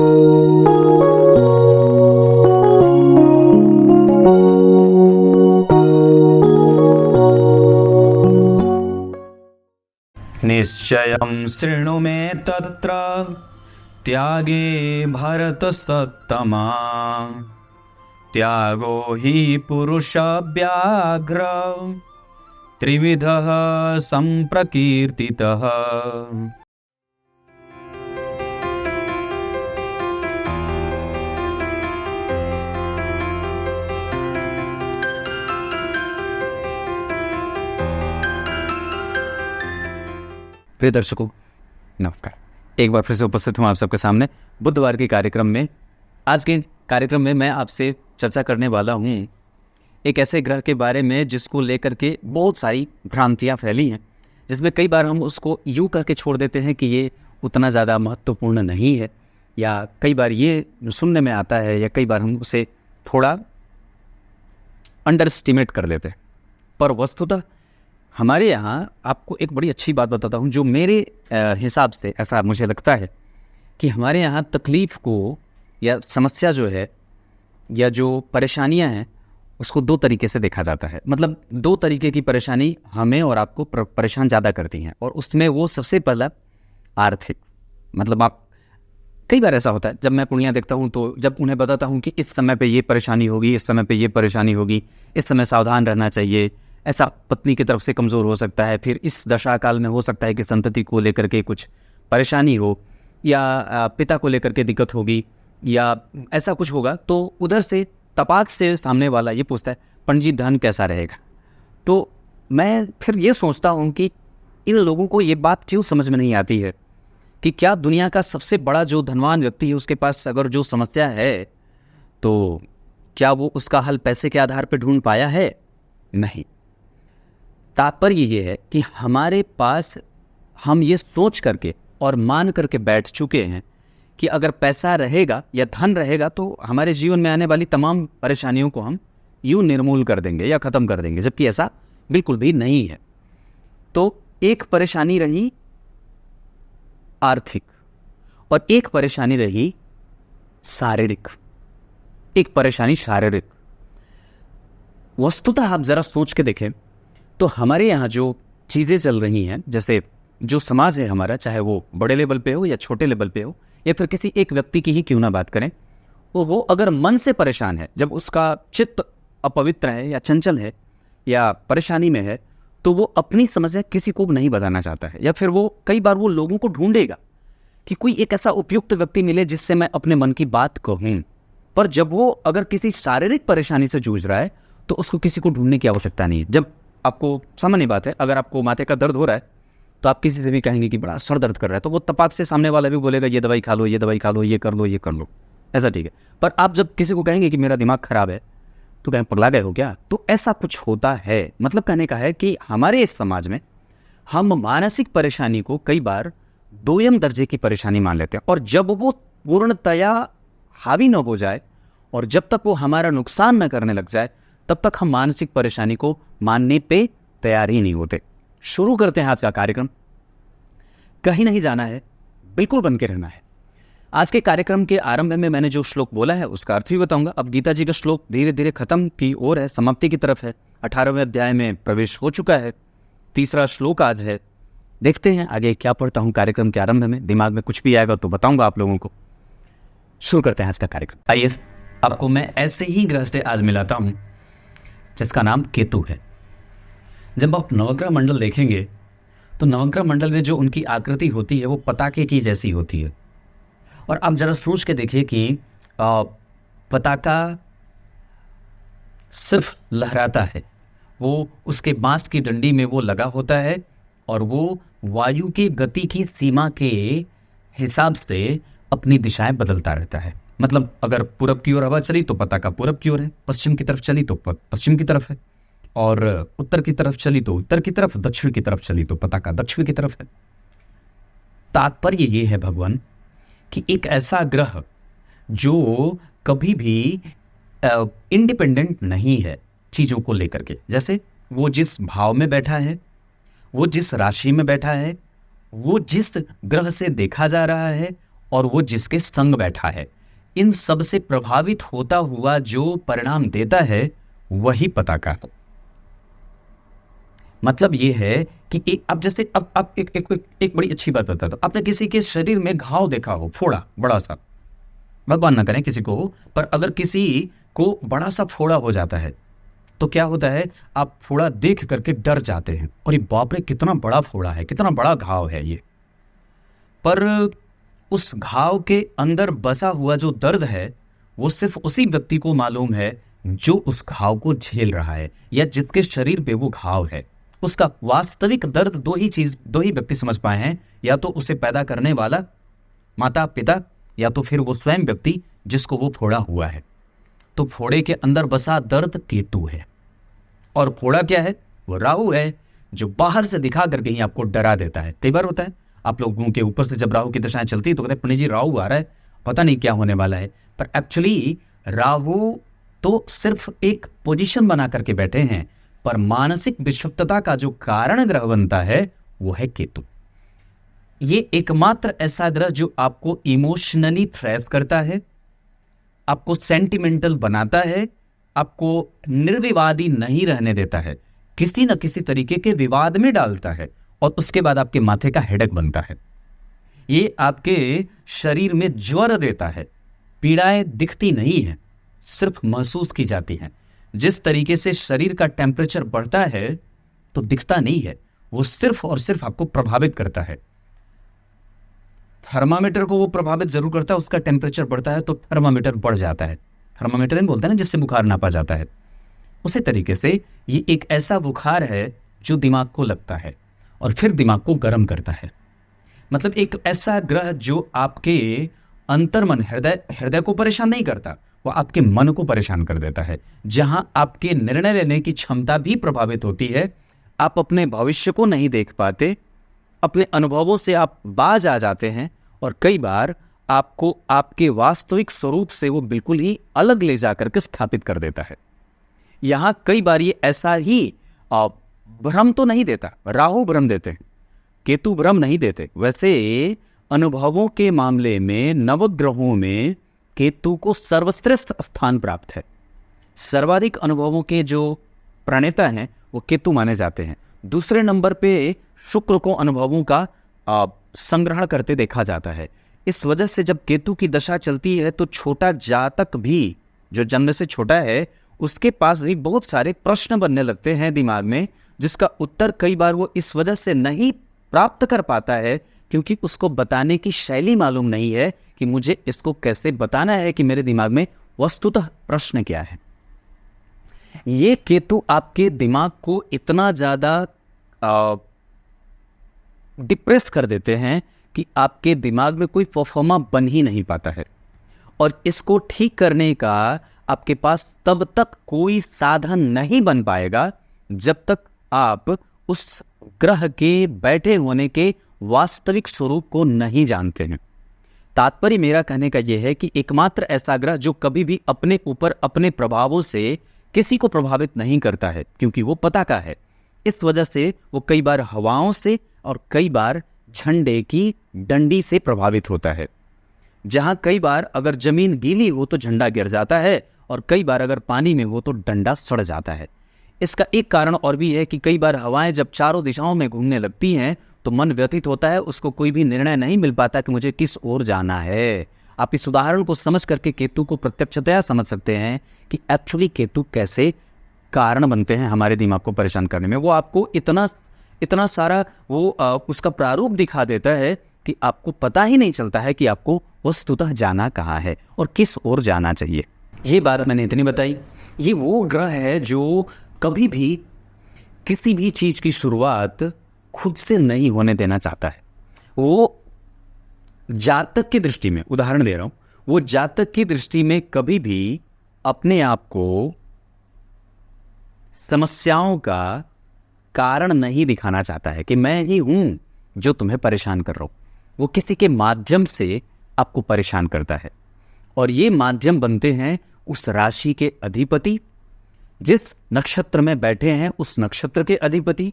निश्चयं शृणु मे तत्र त्यागे भरतसत्तमा। त्यागो हि पुरुषव्याघ्र त्रिविधः संप्रकीर्तितः। प्रिय दर्शकों नमस्कार, एक बार फिर से उपस्थित हूँ आप सबके सामने बुधवार के कार्यक्रम में। आज के कार्यक्रम में मैं आपसे चर्चा करने वाला हूँ एक ऐसे ग्रह के बारे में जिसको लेकर के बहुत सारी भ्रांतियाँ फैली हैं, जिसमें कई बार हम उसको यूँ कह के छोड़ देते हैं कि ये उतना ज़्यादा महत्वपूर्ण नहीं है, या कई बार ये सुनने में आता है, या कई बार हम उसे थोड़ा अंडर एस्टिमेट कर लेते हैं। पर वस्तुतः हमारे यहाँ आपको एक बड़ी अच्छी बात बताता हूँ, जो मेरे हिसाब से ऐसा मुझे लगता है कि हमारे यहाँ तकलीफ़ को या समस्या जो है या जो परेशानियाँ हैं उसको दो तरीके से देखा जाता है। मतलब दो तरीके की परेशानी हमें और आपको परेशान ज़्यादा करती हैं, और उसमें वो सबसे पहला आर्थिक। मतलब आप कई बार ऐसा होता है, जब मैं कुड़ियाँ देखता हूँ तो जब उन्हें बताता हूँ कि इस समय पे ये परेशानी होगी, इस समय पे ये परेशानी होगी, इस समय सावधान रहना चाहिए, ऐसा पत्नी की तरफ से कमज़ोर हो सकता है, फिर इस दशा काल में हो सकता है कि संतति को लेकर के कुछ परेशानी हो, या पिता को लेकर के दिक्कत होगी, या ऐसा कुछ होगा, तो उधर से तपाक से सामने वाला ये पूछता है पंडित जी धन कैसा रहेगा। तो मैं फिर ये सोचता हूँ कि इन लोगों को ये बात क्यों समझ में नहीं आती है कि क्या दुनिया का सबसे बड़ा जो धनवान व्यक्ति है उसके पास अगर जो समस्या है तो क्या वो उसका हल पैसे के आधार पर ढूंढ पाया है? नहीं। तात्पर्य ये है कि हमारे पास हम ये सोच करके और मान करके बैठ चुके हैं कि अगर पैसा रहेगा या धन रहेगा तो हमारे जीवन में आने वाली तमाम परेशानियों को हम यूँ निर्मूल कर देंगे या ख़त्म कर देंगे, जबकि ऐसा बिल्कुल भी नहीं है। तो एक परेशानी रही आर्थिक और एक परेशानी रही शारीरिक। एक परेशानी शारीरिक। वस्तुतः आप ज़रा सोच के देखें तो हमारे यहाँ जो चीज़ें चल रही हैं, जैसे जो समाज है हमारा, चाहे वो बड़े लेवल पे हो या छोटे लेवल पे हो, या फिर किसी एक व्यक्ति की ही क्यों ना बात करें, तो वो अगर मन से परेशान है, जब उसका चित्त अपवित्र है या चंचल है या परेशानी में है, तो वो अपनी समस्या किसी को नहीं बताना चाहता है, या फिर वो कई बार वो लोगों को ढूंढेगा कि कोई एक ऐसा उपयुक्त व्यक्ति मिले जिससे मैं अपने मन की बात कहूँ। पर जब वो अगर किसी शारीरिक परेशानी से जूझ रहा है तो उसको किसी को ढूंढने की आवश्यकता नहीं है। जब आपको सामान्य बात है, अगर आपको माथे का दर्द हो रहा है तो आप किसी से भी कहेंगे कि बड़ा सर दर्द कर रहा है, तो वो तपाक से सामने वाला भी बोलेगा ये दवाई खा लो, ये दवाई खा लो, ये कर लो, ये कर लो, ऐसा ठीक है। पर आप जब किसी को कहेंगे कि मेरा दिमाग खराब है तो कहें पगला गए हो क्या? तो ऐसा कुछ होता है। मतलब कहने का है कि हमारे इस समाज में हम मानसिक परेशानी को कई बार दोयम दर्जे की परेशानी मान लेते हैं, और जब वो पूर्णतया हावी न हो जाए और जब तक वो हमारा नुकसान न करने लग जाए तब तक हम मानसिक परेशानी को मानने पे तैयार ही नहीं होते। शुरू करते हैं आज का कार्यक्रम। कहीं नहीं जाना है, बिल्कुल बन के रहना है। आज के कार्यक्रम के आरंभ में मैंने जो श्लोक बोला है उसका अर्थ भी बताऊंगा। अब गीता जी का श्लोक धीरे धीरे खत्म की ओर है, समाप्ति की तरफ है। 18वें अध्याय में प्रवेश हो चुका है। तीसरा श्लोक आज है। देखते हैं आगे क्या पढ़ता हूँ कार्यक्रम के आरंभ में। दिमाग में कुछ भी आएगा तो बताऊंगा आप लोगों को। शुरू करते हैं आज का कार्यक्रम। आइए आपको मैं ऐसे ही ग्रह से आज मिलाता हूँ जिसका नाम केतु है। जब आप नवग्रह मंडल देखेंगे तो नवग्रह मंडल में जो उनकी आकृति होती है वो पताके की जैसी होती है। और आप ज़रा सोच के देखिए कि पताका सिर्फ लहराता है, वो उसके बांस की डंडी में वो लगा होता है और वो वायु की गति की सीमा के हिसाब से अपनी दिशाएं बदलता रहता है। मतलब अगर पूरब की ओर हवा चली तो पताका पूरब की ओर है, पश्चिम की तरफ चली तो पश्चिम की तरफ है, और उत्तर की तरफ चली तो उत्तर की तरफ, दक्षिण की तरफ चली तो पताका दक्षिण की तरफ है। तात्पर्य ये है भगवान कि एक ऐसा ग्रह जो कभी भी इंडिपेंडेंट नहीं है चीज़ों को लेकर के, जैसे वो जिस भाव में बैठा है, वो जिस राशि में बैठा है, वो जिस ग्रह से देखा जा रहा है और वो जिसके संग बैठा है, इन सब से प्रभावित होता हुआ जो परिणाम देता है वही पताका है। मतलब ये है कि अब जैसे अब आप एक बड़ी अच्छी बात बताता हूं। आपने किसी के शरीर में घाव देखा हो, फोड़ा बड़ा सा, भगवान ना करें किसी को हो, पर अगर किसी को बड़ा सा फोड़ा हो जाता है तो क्या होता है, आप फोड़ा देख करके डर जाते हैं, और ये बाप रे कितना बड़ा फोड़ा है, कितना बड़ा घाव है ये। पर उस घाव के अंदर बसा हुआ जो दर्द है वो सिर्फ उसी व्यक्ति को मालूम है जो उस घाव को झेल रहा है, या जिसके शरीर पे वो घाव है। उसका वास्तविक दर्द दो ही व्यक्ति समझ पाए हैं, या तो उसे पैदा करने वाला माता पिता, या तो फिर वो स्वयं व्यक्ति जिसको वो फोड़ा हुआ है। तो फोड़े के अंदर बसा दर्द केतु है, और फोड़ा क्या है, वो राहु है, जो बाहर से दिखा करके ही आपको डरा देता है। कई बार होता है आप लोगों के ऊपर से जब राहु की दशाएं चलती है तो कहते हैं पंडित जी राहु आ रहा है, पता नहीं क्या होने वाला है। पर एक्चुअली राहु तो सिर्फ एक पोजीशन बना करके बैठे हैं, पर मानसिक विक्षिप्तता का जो कारण ग्रह बनता है वो है केतु। ये एकमात्र ऐसा ग्रह जो आपको इमोशनली थ्रेस करता है, आपको सेंटिमेंटल बनाता है, आपको निर्विवादी नहीं रहने देता है, किसी न किसी तरीके के विवाद में डालता है, और उसके बाद आपके माथे का हेडेक बनता है। ये आपके शरीर में ज्वर देता है। पीड़ाएं दिखती नहीं है, सिर्फ महसूस की जाती हैं। जिस तरीके से शरीर का टेम्परेचर बढ़ता है तो दिखता नहीं है, वो सिर्फ और सिर्फ आपको प्रभावित करता है। थर्मामीटर को वो प्रभावित जरूर करता है, उसका टेम्परेचर बढ़ता है तो थर्मामीटर बढ़ जाता है। थर्मामीटर नहीं बोलते ना जिससे बुखार नापा जाता है। उसी तरीके से ये एक ऐसा बुखार है जो दिमाग को लगता है और फिर दिमाग को गर्म करता है। मतलब एक ऐसा ग्रह जो आपके अंतर्मन हृदय को परेशान नहीं करता, वो आपके मन को परेशान कर देता है, जहां आपके निर्णय लेने की क्षमता भी प्रभावित होती है। आप अपने भविष्य को नहीं देख पाते, अपने अनुभवों से आप बाज आ जाते हैं, और कई बार आपको आपके वास्तविक स्वरूप से वो बिल्कुल ही अलग ले जाकर के स्थापित कर देता है। यहां कई बार ये ऐसा ही भ्रम तो नहीं देता, राहु भ्रम देते हैं, केतु भ्रम नहीं देते। वैसे अनुभवों के मामले में नवग्रहों में केतु को सर्वश्रेष्ठ स्थान प्राप्त है। सर्वाधिक अनुभवों के जो प्रणेता हैं वो केतु माने जाते हैं। दूसरे नंबर पे शुक्र को अनुभवों का संग्रहण करते देखा जाता है। इस वजह से जब केतु की दशा चलती है तो छोटा जातक भी, जो जन्म से छोटा है, उसके पास भी बहुत सारे प्रश्न बनने लगते हैं दिमाग में, जिसका उत्तर कई बार वो इस वजह से नहीं प्राप्त कर पाता है क्योंकि उसको बताने की शैली मालूम नहीं है कि मुझे इसको कैसे बताना है, कि मेरे दिमाग में वस्तुतः प्रश्न क्या है। ये केतु आपके दिमाग को इतना ज्यादा डिप्रेस कर देते हैं कि आपके दिमाग में कोई परफॉर्मा बन ही नहीं पाता है, और इसको ठीक करने का आपके पास तब तक कोई साधन नहीं बन पाएगा जब तक आप उस ग्रह के बैठे होने के वास्तविक स्वरूप को नहीं जानते हैं। तात्पर्य मेरा कहने का यह है कि एकमात्र ऐसा ग्रह जो कभी भी अपने ऊपर अपने प्रभावों से किसी को प्रभावित नहीं करता है, क्योंकि वो पताका है। इस वजह से वो कई बार हवाओं से और कई बार झंडे की डंडी से प्रभावित होता है। जहां कई बार अगर जमीन गीली हो तो झंडा गिर जाता है, और कई बार अगर पानी में हो तो डंडा सड़ जाता है। इसका एक कारण और भी है कि कई बार हवाएं जब चारों दिशाओं में घूमने लगती हैं तो मन व्यथित होता है, उसको कोई भी निर्णय नहीं मिल पाता कि मुझे किस ओर जाना है। आप इस उदाहरण को समझ करके केतु को प्रत्यक्षतया समझ सकते हैं कि एक्चुअली केतु कैसे कारण बनते हैं हमारे दिमाग को परेशान करने में। वो आपको इतना सारा वो उसका प्रारूप दिखा देता है कि आपको पता ही नहीं चलता है कि आपको वस्तुतः जाना कहाँ है और किस ओर जाना चाहिए। ये बात मैंने इतनी बताई। ये वो ग्रह है जो कभी भी किसी भी चीज की शुरुआत खुद से नहीं होने देना चाहता है। वो जातक की दृष्टि में, उदाहरण दे रहा हूं, वो जातक की दृष्टि में कभी भी अपने आप को समस्याओं का कारण नहीं दिखाना चाहता है कि मैं ही हूं जो तुम्हें परेशान कर रहा हूं। वो किसी के माध्यम से आपको परेशान करता है, और ये माध्यम बनते हैं उस राशि के अधिपति, जिस नक्षत्र में बैठे हैं उस नक्षत्र के अधिपति,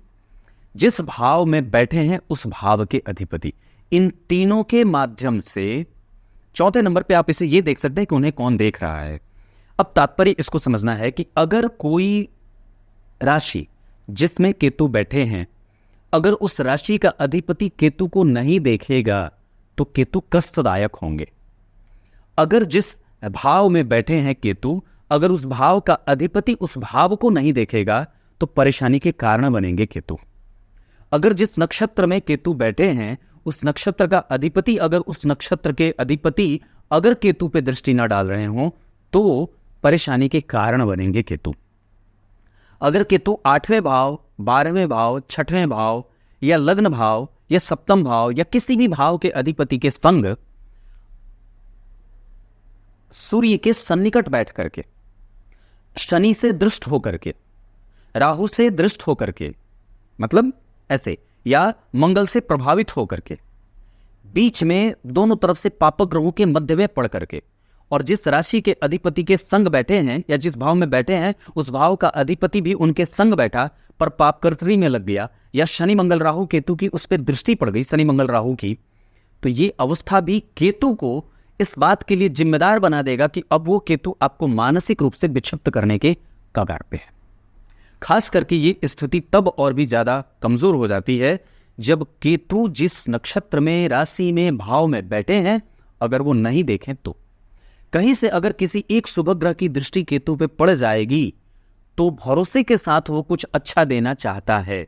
जिस भाव में बैठे हैं उस भाव के अधिपति। इन तीनों के माध्यम से चौथे नंबर पे आप इसे ये देख सकते हैं कि उन्हें कौन देख रहा है। अब तात्पर्य इसको समझना है कि अगर कोई राशि जिसमें केतु बैठे हैं, अगर उस राशि का अधिपति केतु को नहीं देखेगा तो केतु कष्टदायक होंगे। अगर जिस भाव में बैठे हैं केतु, अगर उस भाव का अधिपति उस भाव को नहीं देखेगा तो परेशानी के कारण बनेंगे केतु। अगर जिस नक्षत्र में केतु बैठे हैं उस नक्षत्र का अधिपति, अगर उस नक्षत्र के अधिपति अगर केतु पे दृष्टि न डाल रहे हों तो परेशानी के कारण बनेंगे केतु। अगर केतु 8वें भाव, 12वें भाव, 6वें भाव या लग्न भाव या सप्तम भाव या किसी भी भाव के अधिपति के संग सूर्य के सन्निकट बैठ करके, शनि से दृष्ट होकर के, राहु से दृष्ट होकर के, मतलब ऐसे, या मंगल से प्रभावित होकर के, बीच में दोनों तरफ से पापक ग्रहों के मध्य में पड़ करके, और जिस राशि के अधिपति के संग बैठे हैं या जिस भाव में बैठे हैं उस भाव का अधिपति भी उनके संग बैठा पर पापकर्त्री में लग गया, या शनि मंगल राहु केतु की उस पर दृष्टि पड़ गई, शनि मंगल राहु की, तो ये अवस्था भी केतु को इस बात के लिए जिम्मेदार बना देगा कि अब वो केतु आपको मानसिक रूप से विक्षिप्त करने के कगार पे है। खास करके ये स्थिति तब और भी ज्यादा कमजोर हो जाती है जब केतु जिस नक्षत्र में, राशि में, भाव में बैठे हैं अगर वो नहीं देखें तो। कहीं से अगर किसी एक शुभ ग्रह की दृष्टि केतु पे पड़ जाएगी तो भरोसे के साथ वो कुछ अच्छा देना चाहता है,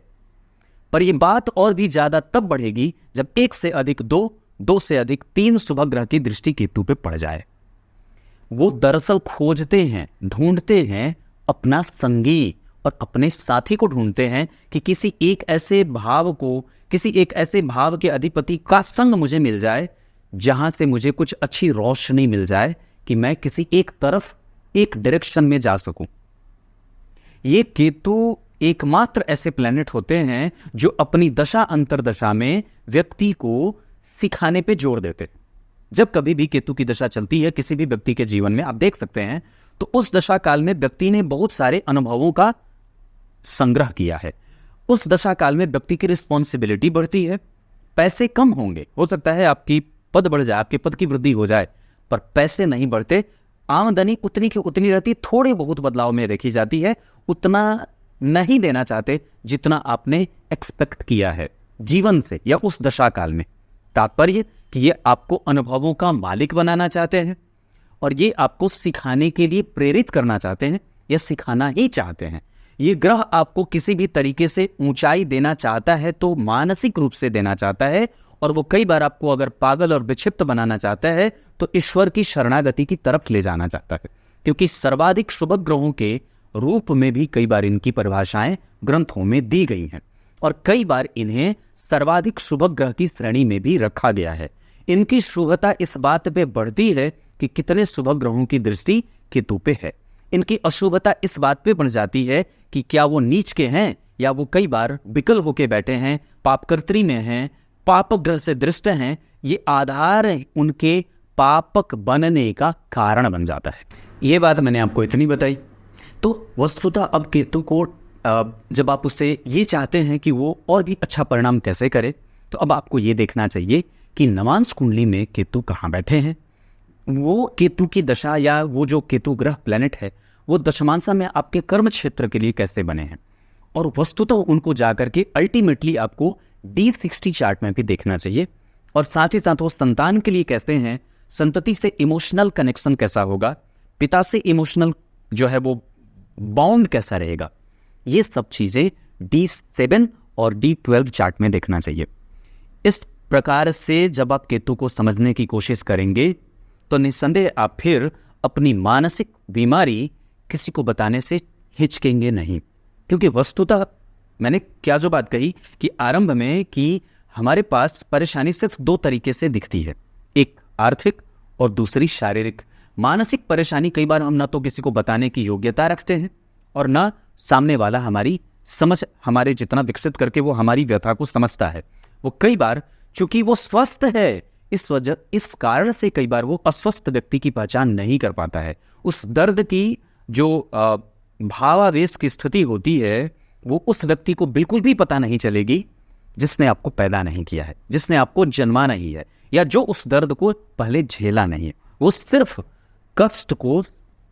पर यह बात और भी ज्यादा तब बढ़ेगी जब 1 से अधिक 2, 2 से अधिक 3 शुभ ग्रह की दृष्टि केतु पे पड़ जाए। वो दरअसल खोजते हैं, ढूंढते हैं अपना संगी और अपने साथी को ढूंढते हैं कि किसी एक ऐसे भाव को, किसी एक ऐसे भाव के अधिपति का संग मुझे मिल जाए जहां से मुझे कुछ अच्छी रोशनी मिल जाए कि मैं किसी एक तरफ, एक डायरेक्शन में जा सकूं। ये केतु एकमात्र ऐसे प्लैनेट होते हैं जो अपनी दशा अंतरदशा में व्यक्ति को सिखाने पे जोर देते हैं। जब कभी भी केतु की दशा चलती है किसी भी व्यक्ति के जीवन में, आप देख सकते हैं, तो उस दशा काल में व्यक्ति ने बहुत सारे अनुभवों का संग्रह किया है। उस दशा काल में व्यक्ति की रिस्पॉन्सिबिलिटी बढ़ती है, पैसे कम होंगे, हो सकता है आपकी पद बढ़ जाए, आपके पद की वृद्धि हो जाए, पर पैसे नहीं बढ़ते, आमदनी उतनी की उतनी रहती, थोड़े बहुत बदलाव में देखी जाती है, उतना नहीं देना चाहते जितना आपने एक्सपेक्ट किया है जीवन से या उस दशा काल में। तात्पर्य कि ये आपको अनुभवों का मालिक बनाना चाहते हैं और ये आपको सिखाने के लिए प्रेरित करना चाहते हैं या सिखाना ही चाहते हैं। ये ग्रह आपको किसी भी तरीके से ऊंचाई देना चाहता है तो मानसिक रूप से देना चाहता है, और वो कई बार आपको अगर पागल और विक्षिप्त बनाना चाहता है तो ईश्वर की शरणागति की तरफ ले जाना चाहता है, क्योंकि सर्वाधिक शुभ ग्रहों के रूप में भी कई बार इनकी परिभाषाएं ग्रंथों में दी गई हैं और कई बार इन्हें सर्वाधिक शुभ ग्रह की श्रेणी में भी रखा गया है। इनकी शुभता इस बात पे बढ़ती है कि कितने शुभ ग्रहों की दृष्टि केतु पे है। इनकी अशुभता इस बात पे बढ़ जाती है कि क्या वो नीच के हैं या वो कई बार विकल होके बैठे हैं, पापकर्त्री में हैं, पाप ग्रह से दृष्ट हैं। ये आधार उनके पापक बनने का कारण बन जाता है। ये बात मैंने आपको इतनी बताई। तो वस्तुतः अब केतु को जब आप उससे ये चाहते हैं कि वो और भी अच्छा परिणाम कैसे करे, तो अब आपको ये देखना चाहिए कि नवांश कुंडली में केतु कहाँ बैठे हैं। वो केतु की दशा या वो जो केतु ग्रह प्लेनेट है वो दशमांशा में आपके कर्म क्षेत्र के लिए कैसे बने हैं, और वस्तुतः उनको जाकर के अल्टीमेटली आपको D60 चार्ट में भी देखना चाहिए। और साथ ही साथ वो संतान के लिए कैसे हैं, संतति से इमोशनल कनेक्शन कैसा होगा, पिता से इमोशनल जो है वो बॉन्ड कैसा रहेगा, ये सब चीजें D7 और D12 चार्ट में देखना चाहिए। इस प्रकार से जब आप केतु को समझने की कोशिश करेंगे तो निस्संदेह आप फिर अपनी मानसिक बीमारी किसी को बताने से हिचकेंगे नहीं, क्योंकि वस्तुतः मैंने क्या जो बात कही कि आरंभ में कि हमारे पास परेशानी सिर्फ 2 तरीके से दिखती है, एक आर्थिक और दूसरी शारीरिक। मानसिक परेशानी कई बार हम ना तो किसी को बताने की योग्यता रखते हैं और ना सामने वाला हमारी समझ, हमारे जितना विकसित करके वो हमारी व्यथा को समझता है। वो कई बार चूंकि वो स्वस्थ है, इस कारण से कई बार वो अस्वस्थ व्यक्ति की पहचान नहीं कर पाता है। उस दर्द की जो भावावेश की स्थिति होती है वो उस व्यक्ति को बिल्कुल भी पता नहीं चलेगी जिसने आपको पैदा नहीं किया है, जिसने आपको जन्मा नहीं है। या जो उस दर्द को पहले झेला नहीं है, वो सिर्फ कष्ट को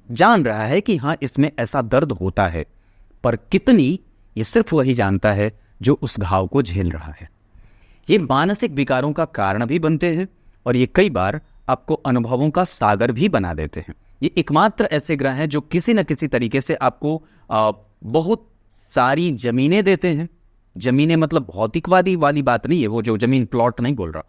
जान रहा है कि हाँ इसमें ऐसा दर्द होता है, पर कितनी ये सिर्फ वही जानता है जो उस घाव को झेल रहा है। ये मानसिक विकारों का कारण भी बनते हैं और ये कई बार आपको अनुभवों का सागर भी बना देते हैं। ये एकमात्र ऐसे ग्रह हैं जो किसी न किसी तरीके से आपको बहुत सारी जमीनें देते हैं। जमीनें मतलब भौतिकवादी वाली बात नहीं है, वो जो जमीन प्लॉट नहीं बोल रहा,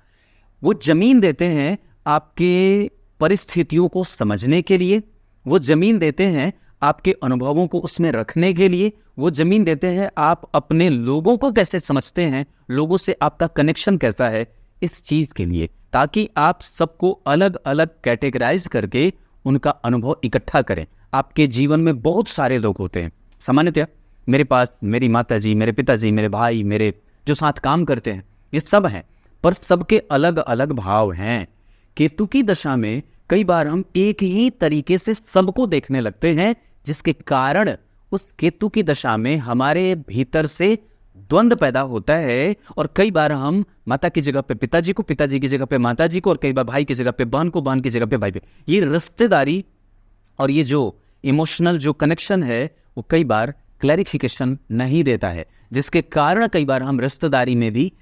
वो जमीन देते हैं आपके परिस्थितियों को समझने के लिए, वो जमीन देते हैं आपके अनुभवों को उसमें रखने के लिए, वो जमीन देते हैं आप अपने लोगों को कैसे समझते हैं, लोगों से आपका कनेक्शन कैसा है, इस चीज के लिए, ताकि आप सबको अलग अलग कैटेगराइज करके उनका अनुभव इकट्ठा करें। आपके जीवन में बहुत सारे लोग होते हैं, सामान्यतः मेरे पास मेरी माताजी, मेरे पिताजी, मेरे भाई, मेरे जो साथ काम करते हैं, ये सब हैं, पर सबके अलग अलग भाव हैं। केतु की दशा में कई बार हम एक ही तरीके से सबको देखने लगते हैं, जिसके कारण उस केतु की दशा में हमारे भीतर से द्वंद्व पैदा होता है और कई बार हम माता की जगह पे पिताजी को, पिताजी की जगह पे माताजी को, और कई बार भाई की जगह पे बहन को, बहन की जगह पे भाई पे। ये रिश्तेदारी और ये जो इमोशनल जो कनेक्शन है वो कई बार क्लैरिफिकेशन नहीं देता है, जिसके कारण कई बार हम रिश्तेदारी में भी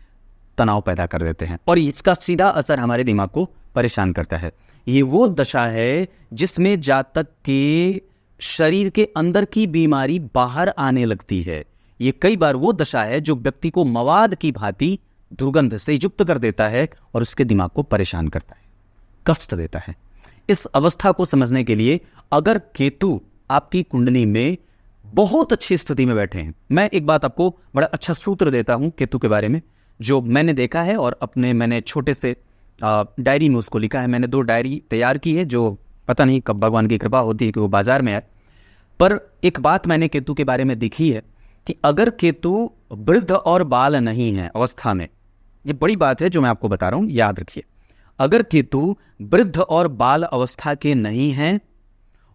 तनाव पैदा कर देते हैं और इसका सीधा असर हमारे दिमाग को परेशान करता है। ये वो दशा है जिसमें जातक के शरीर के अंदर की बीमारी बाहर आने लगती है। ये कई बार वो दशा है जो व्यक्ति को मवाद की भांति दुर्गंध से युक्त कर देता है और उसके दिमाग को परेशान करता है, कष्ट देता है। इस अवस्था को समझने के लिए अगर केतु आपकी कुंडली में बहुत अच्छी स्थिति में बैठे हैं, मैं एक बात आपको बड़ा अच्छा सूत्र देता हूं केतु के बारे में, जो मैंने देखा है और मैंने छोटे से डायरी में उसको लिखा है। मैंने 2 डायरी तैयार की है, जो पता नहीं कब भगवान की कृपा होती है कि वो बाजार में आए। पर एक बात मैंने केतु के बारे में देखी है कि अगर केतु वृद्ध और बाल नहीं है अवस्था में, ये बड़ी बात है जो मैं आपको बता रहा हूं, याद रखिए। अगर केतु वृद्ध और बाल अवस्था के नहीं हैं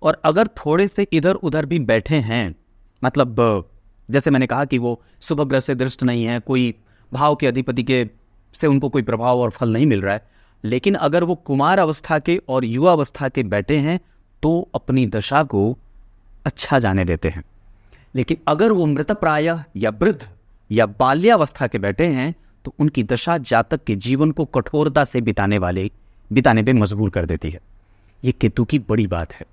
और अगर थोड़े से इधर उधर भी बैठे हैं, मतलब जैसे मैंने कहा कि वो शुभ ग्रह से दृष्ट नहीं है, कोई भाव के अधिपति के से उनको कोई प्रभाव और फल नहीं मिल रहा है, लेकिन अगर वो कुमार अवस्था के और युवा अवस्था के बैठे हैं तो अपनी दशा को अच्छा जाने देते हैं। लेकिन अगर वो मृतप्राय या वृद्ध या बाल्यावस्था के बैठे हैं तो उनकी दशा जातक के जीवन को कठोरता से बिताने पे मजबूर कर देती है। ये केतु की बड़ी बात है।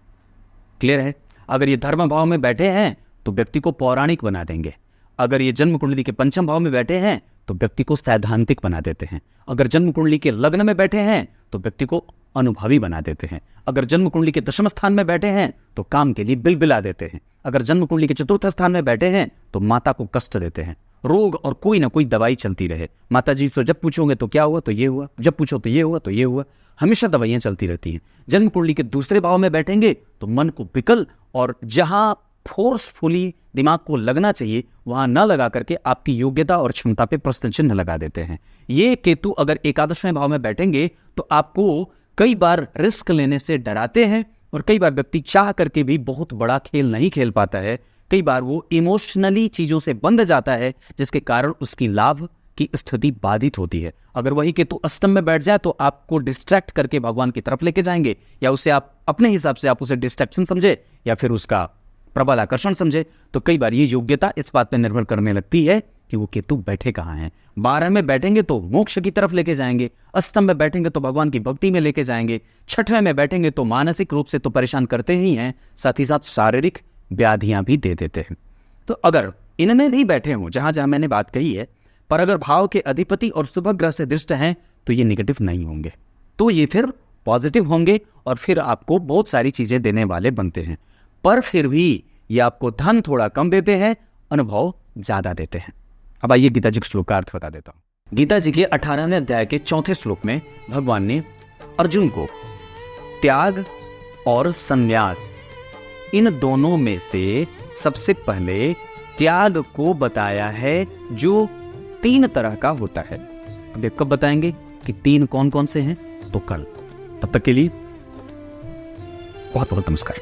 क्लियर है? अगर ये धर्म भाव में बैठे हैं तो व्यक्ति को पौराणिक बना देंगे। अगर ये जन्म कुंडली के पंचम भाव में बैठे हैं तो व्यक्ति को सैद्धांतिक बना देते हैं। अगर जन्म कुंडली के लग्न में बैठे हैं तो व्यक्ति को अनुभवी बना देते हैं। अगर जन्म कुंडली के दशम स्थान में बैठे हैं तो काम के लिए बिलबिला देते हैं। अगर जन्म कुंडली के चतुर्थ स्थान में बैठे हैं तो माता को कष्ट देते हैं। रोग और कोई ना कोई दवाई चलती रहे। माता जी से जब पूछोगे तो क्या हुआ, तो ये हुआ, जब पूछो तो ये हुआ, तो ये हुआ, हमेशा दवाइयां चलती रहती हैं। जन्म कुंडली के दूसरे भाव में बैठेंगे तो मन को विकल और जहां फोर्सफुली दिमाग को लगना चाहिए वहां न लगा करके आपकी योग्यता और क्षमता पे प्रश्न चिन्ह लगा देते हैं। ये केतु अगर एकादशवें भाव में बैठेंगे तो आपको कई बार रिस्क लेने से डराते हैं और कई बार व्यक्ति चाह करके भी बहुत बड़ा खेल नहीं खेल पाता है। कई बार वो इमोशनली चीजों से बंध जाता है जिसके कारण उसकी लाभ की स्थिति बाधित होती है। अगर वही केतु अष्टम में बैठ जाए तो आपको डिस्ट्रैक्ट करके भगवान की तरफ लेके जाएंगे, या उसे आप अपने हिसाब से आप उसे डिस्ट्रैक्शन समझे या फिर उसका प्रबल आकर्षण समझे। तो कई बार ये योग्यता इस बात पर निर्भर करने लगती है कि वो केतु बैठे कहाँ हैं। 12 में बैठेंगे तो मोक्ष की तरफ लेके जाएंगे, अष्टम में बैठेंगे तो भगवान की भक्ति में लेके जाएंगे, छठवें में बैठेंगे तो मानसिक रूप से तो परेशान करते ही हैं, साथ ही साथ शारीरिक व्याधियां भी दे देते हैं। तो अगर इनमें नहीं बैठे हों जहां जहां मैंने बात कही है, पर अगर भाव के अधिपति और शुभ ग्रह से दृष्ट हैं तो ये निगेटिव नहीं होंगे, तो ये फिर पॉजिटिव होंगे और फिर आपको बहुत सारी चीजें देने वाले बनते हैं। पर फिर भी ये आपको धन थोड़ा कम देते हैं, अनुभव ज्यादा देते हैं। अब आइए गीता जी के श्लोक का अर्थ बता देता हूं। गीता जी के 18वें अध्याय के 4थे श्लोक में भगवान ने अर्जुन को त्याग और संन्यास, इन दोनों में से सबसे पहले त्याग को बताया है, जो 3 तरह का होता है। अब ये कब बताएंगे कि 3 कौन कौन से हैं, तो कल। तब तक के लिए बहुत बहुत नमस्कार।